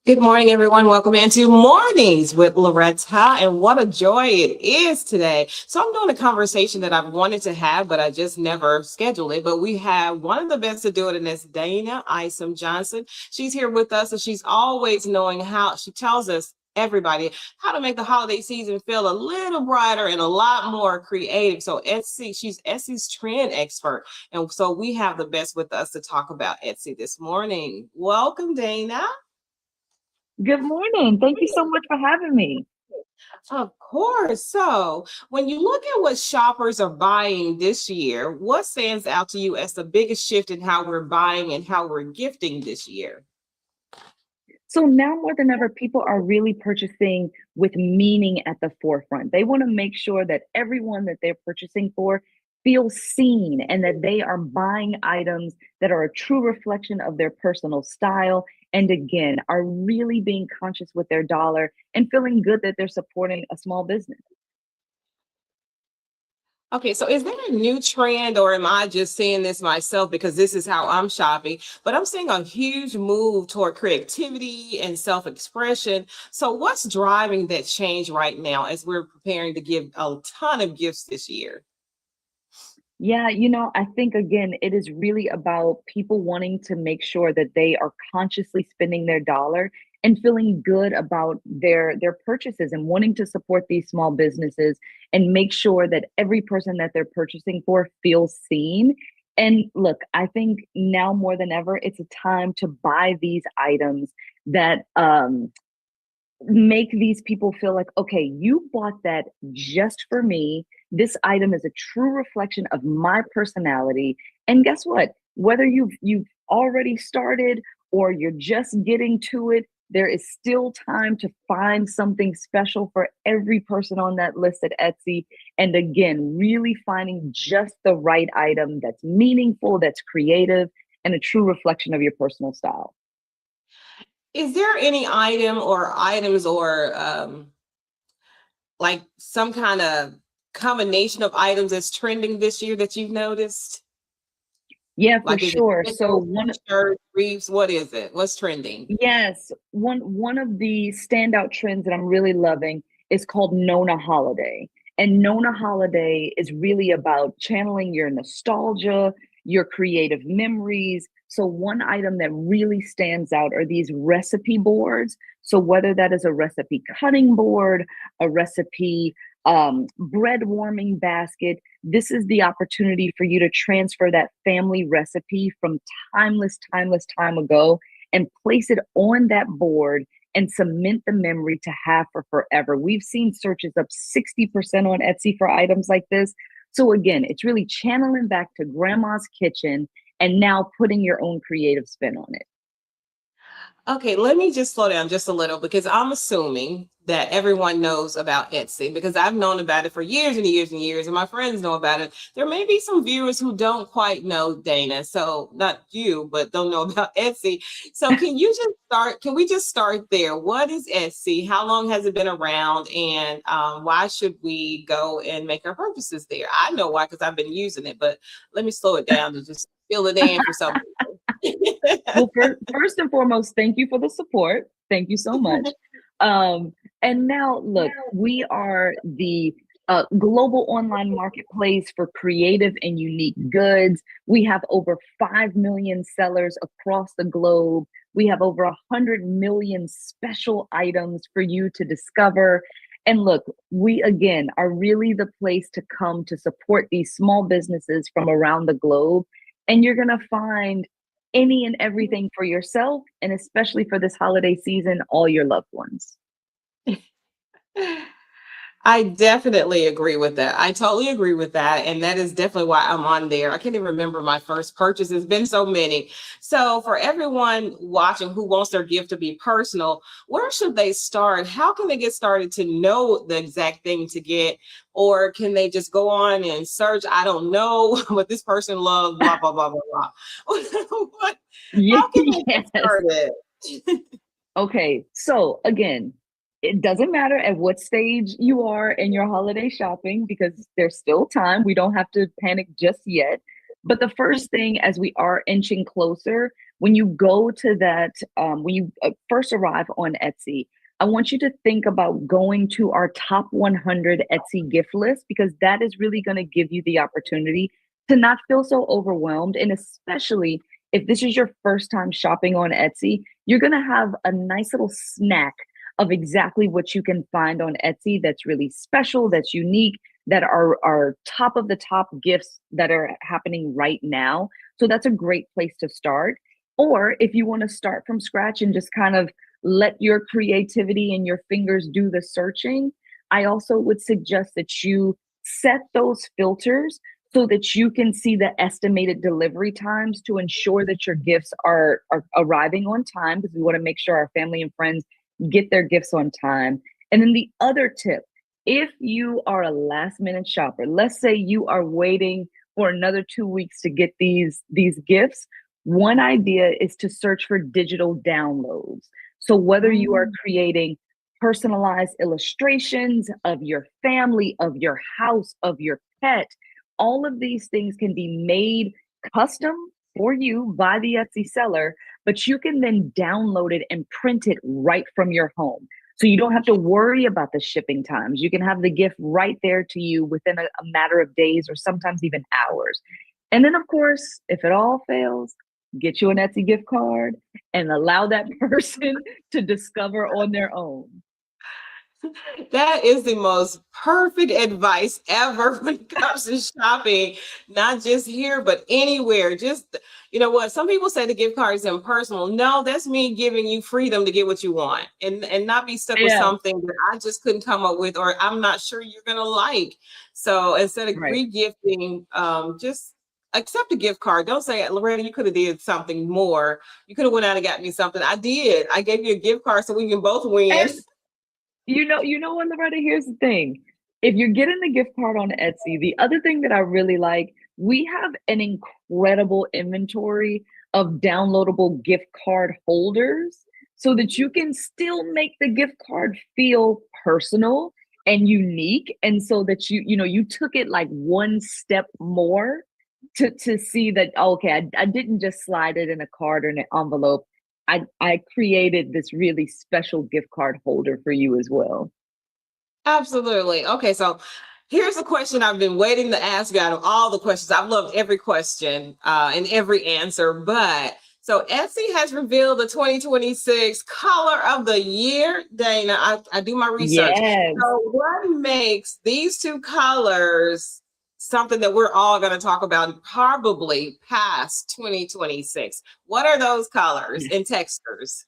Good morning, everyone. Welcome into Mornings with Loretta. And what a joy it is today. So, I'm doing a conversation that I've wanted to have, but I just never scheduled it. But we have one of the best to do it, and that's Dayna Isom Johnson. She's here with us, and she's always knowing how she tells us. Everybody, how to make the holiday season feel a little brighter and a lot more creative. So, Etsy, she's Etsy's trend expert. And so, we have the best with us to talk about Etsy this morning. Welcome, Dana. Good morning. Thank you so much for having me. Of course. So, when you look at what shoppers are buying this year, what stands out to you as the biggest shift in how we're buying and how we're gifting this year? So now more than ever, people are really purchasing with meaning at the forefront. They want to make sure that everyone that they're purchasing for feels seen and that they are buying items that are a true reflection of their personal style. And again, are really being conscious with their dollar and feeling good that they're supporting a small business. Okay, so is there a new trend, or am I just seeing this myself because this is how I'm shopping? But I'm seeing a huge move toward creativity and self expression. So, what's driving that change right now as we're preparing to give a ton of gifts this year? Yeah, I think again, it is really about people wanting to make sure that they are consciously spending their dollar and feeling good about their purchases and wanting to support these small businesses and make sure that every person that they're purchasing for feels seen. And look, I think now more than ever, it's a time to buy these items that make these people feel like, okay, you bought that just for me. This item is a true reflection of my personality. And guess what? Whether you've already started or you're just getting to it, there is still time to find something special for every person on that list at Etsy. And again, really finding just the right item that's meaningful, that's creative, and a true reflection of your personal style. Is there any item or items or like some kind of combination of items that's trending this year that you've noticed? Yeah, for Like, is it sure. So candles, one t-shirts, briefs? What is it? What's trending? Yes, one of the standout trends that I'm really loving is called Nona Holiday. And Nona Holiday is really about channeling your nostalgia, your creative memories. So one item that really stands out are these recipe boards. So whether that is a recipe cutting board, a recipe bread warming basket, this is the opportunity for you to transfer that family recipe from timeless time ago and place it on that board and cement the memory to have for forever. We've seen searches up 60% on Etsy for items like this. So again, it's really channeling back to grandma's kitchen and now putting your own creative spin on it. Okay, let me just slow down just a little because I'm assuming that everyone knows about Etsy because I've known about it for years and years and years, and my friends know about it. There may be some viewers who don't quite know Dana, so not you, but don't know about Etsy. So can you just start? Can we just start there? What is Etsy? How long has it been around? And why should we go and make our purchases there? I know why because I've been using it, but let me slow it down to just fill it in for some people. Well, first and foremost, thank you for the support. Thank you so much. And now, look, we are the global online marketplace for creative and unique goods. We have over 5 million sellers across the globe. We have over 100 million special items for you to discover. And look, we again are really the place to come to support these small businesses from around the globe. And you're going to find any and everything for yourself, and especially for this holiday season, all your loved ones. I definitely agree with that. I totally agree with that. And that is definitely why I'm on there. I can't even remember my first purchase. It's been so many. So, for everyone watching who wants their gift to be personal, where should they start? How can they get started to know the exact thing to get? Or can they just go on and search? I don't know what this person loves, blah, blah, blah, blah, blah. What, how can they get Yes. started? Okay. So again, it doesn't matter at what stage you are in your holiday shopping because there's still time. We don't have to panic just yet. But the first thing, as we are inching closer, when you go to that, when you first arrive on Etsy, I want you to think about going to our top 100 Etsy gift list, because that is really going to give you the opportunity to not feel so overwhelmed. And especially if this is your first time shopping on Etsy, you're going to have a nice little snack of exactly what you can find on Etsy that's really special, that's unique, that are top of the top gifts that are happening right now. So that's a great place to start. Or if you want to start from scratch and just kind of let your creativity and your fingers do the searching, I also would suggest that you set those filters so that you can see the estimated delivery times to ensure that your gifts are arriving on time, because we want to make sure our family and friends get their gifts on time. And then the other tip, if you are a last minute shopper, let's say you are waiting for another 2 weeks to get these gifts, one idea is to search for digital downloads. So whether you are Mm. creating personalized illustrations of your family, of your house, of your pet, all of these things can be made custom for you by the Etsy seller, but you can then download it and print it right from your home. So you don't have to worry about the shipping times. You can have the gift right there to you within a matter of days or sometimes even hours. And then, of course, if it all fails, get you an Etsy gift card and allow that person to discover on their own. That is the most perfect advice ever when it comes to shopping, not just here, but anywhere. Just, you know what? Some people say the gift card is impersonal. No, that's me giving you freedom to get what you want and not be stuck with Yeah, something that I just couldn't come up with or I'm not sure you're going to like. So instead of right. regifting, just accept a gift card. Don't say, Loretta, you could have did something more. You could have went out and got me something. I did. I gave you a gift card so we can both win. And you know what, Loretta? Here's the thing. If you're getting the gift card on Etsy, the other thing that I really like, we have an incredible inventory of downloadable gift card holders so that you can still make the gift card feel personal and unique. And so that you know, you took it like one step more to see that, okay, I didn't just slide it in a card or an envelope. I created this really special gift card holder for you as well. Absolutely. Okay, so here's a question I've been waiting to ask you out of all the questions. I've loved every question and every answer, but so Etsy has revealed the 2026 color of the year. Dana, I do my research. Yes. So what makes these two colors something that we're all going to talk about probably past 2026? What are those colors and textures?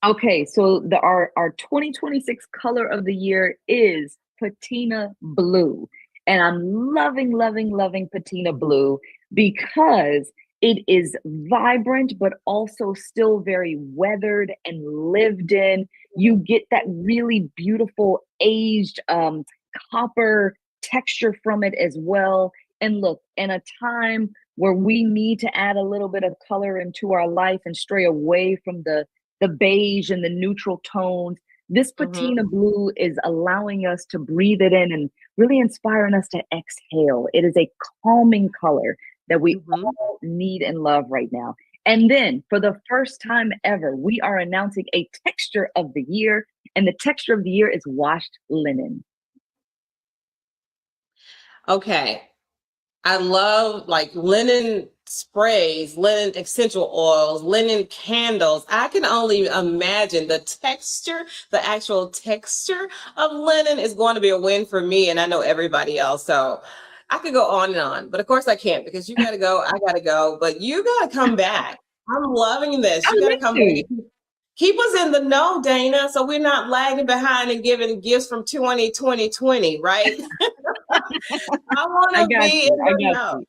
Okay, so our 2026 color of the year is patina blue. And I'm loving, loving, loving patina blue because it is vibrant, but also still very weathered and lived in. You get that really beautiful aged copper texture from it as well. And look, in a time where we need to add a little bit of color into our life and stray away from the beige and the neutral tones. This Mhm, patina blue is allowing us to breathe it in and really inspiring us to exhale. It is a calming color that we mhm. all need and love right now. And then for the first time ever, we are announcing a texture of the year, and the texture of the year is washed linen. Okay. I love like linen sprays, linen essential oils, linen candles. I can only imagine the texture, the actual texture of linen is going to be a win for me. And I know everybody else. So I could go on and on, but of course I can't because you got to go. I got to go, but you got to come back. I'm loving this. I You got to need come back. to. Keep us in the know, Dana, so we're not lagging behind and giving gifts from 2020, right? I want I to got be you. in I the got know.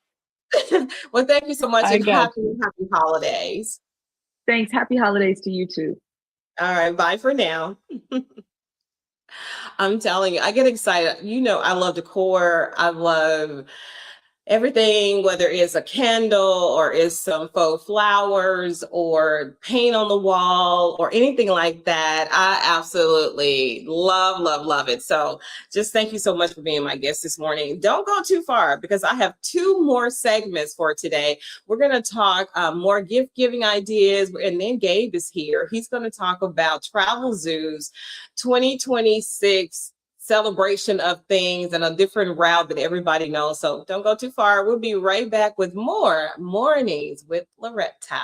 you. Well, thank you so much I and got happy, you. happy holidays. Thanks. Happy holidays to you too. All right, bye for now. I'm telling you, I get excited. You know, I love decor. I love everything, whether it's a candle or it's some faux flowers or paint on the wall or anything like that. I absolutely love, love, love it. So just thank you so much for being my guest this morning. Don't go too far because I have two more segments for today. We're going to talk more gift giving ideas. And then Gabe is here. He's going to talk about Travel Zoo's 2026 celebration of things and a different route that everybody knows. So don't go too far. We'll be right back with more Mornings with Loretta.